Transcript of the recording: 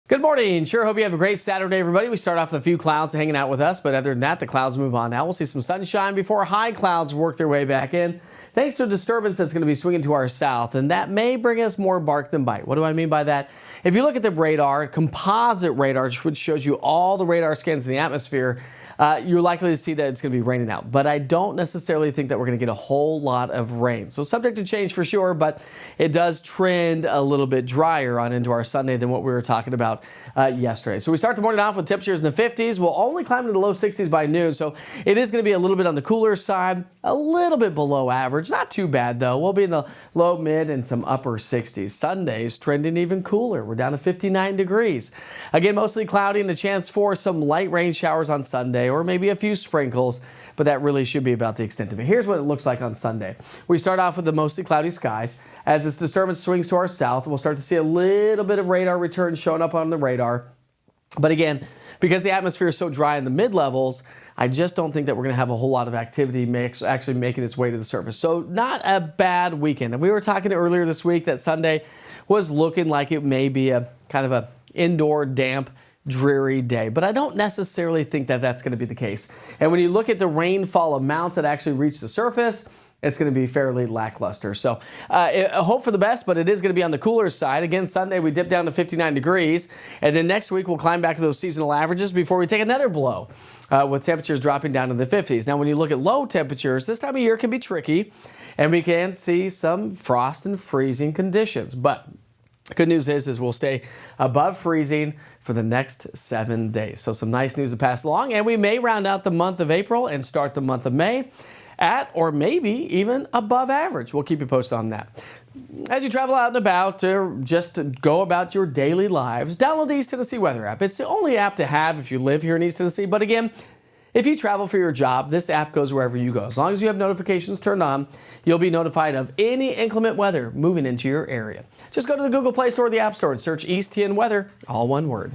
Good morning. Sure hope you have a great Saturday, everybody. We start off with a few clouds hanging out with us, but other than that, the clouds move on. Now we'll see some sunshine before high clouds work their way back in. Thanks to a disturbance that's going to be swinging to our south, and that may bring us more bark than bite. What do I mean by that? If you look at the radar, composite radar, which shows you all the radar scans in the atmosphere, you're likely to see that it's going to be raining out. But I don't necessarily think that we're going to get a whole lot of rain. So subject to change for sure, but it does trend a little bit drier on into our Sunday than what we were talking about yesterday. So we start the morning off with temperatures in the 50s. We'll only climb to the low 60s by noon. So it is going to be a little bit on the cooler side, a little bit below average. Not too bad though. We'll be in the low, mid, and some upper 60s. Sunday's trending even cooler. We're down to 59 degrees. Again, mostly cloudy and a chance for some light rain showers on Sunday, or maybe a few sprinkles, but that really should be about the extent of it. Here's what it looks like on Sunday. We start off with the mostly cloudy skies. As this disturbance swings to our south, we'll start to see a little bit of radar return showing up on the radar. But again, because the atmosphere is so dry in the mid-levels, I just don't think that we're going to have a whole lot of activity actually making its way to the surface. So not a bad weekend. And we were talking earlier this week that Sunday was looking like it may be a kind of a indoor damp dreary day, but I don't necessarily think that that's going to be the case. And when you look at the rainfall amounts that actually reach the surface, it's going to be fairly lackluster. So I hope for the best, but it is going to be on the cooler side. Again, Sunday we dip down to 59 degrees, and then next week we'll climb back to those seasonal averages before we take another blow with temperatures dropping down to the 50s. Now, when you look at low temperatures, this time of year can be tricky, and we can see some frost and freezing conditions, but the good news is we'll stay above freezing for the next 7 days. So some nice news to pass along, and we may round out the month of April and start the month of May at or maybe even above average. We'll keep you posted on that. As you travel out and about, or just to go about your daily lives, download the East Tennessee Weather app. It's the only app to have if you live here in East Tennessee, but again, if you travel for your job, this app goes wherever you go. As long as you have notifications turned on, you'll be notified of any inclement weather moving into your area. Just go to the Google Play Store or the App Store and search East TN Weather, all one word.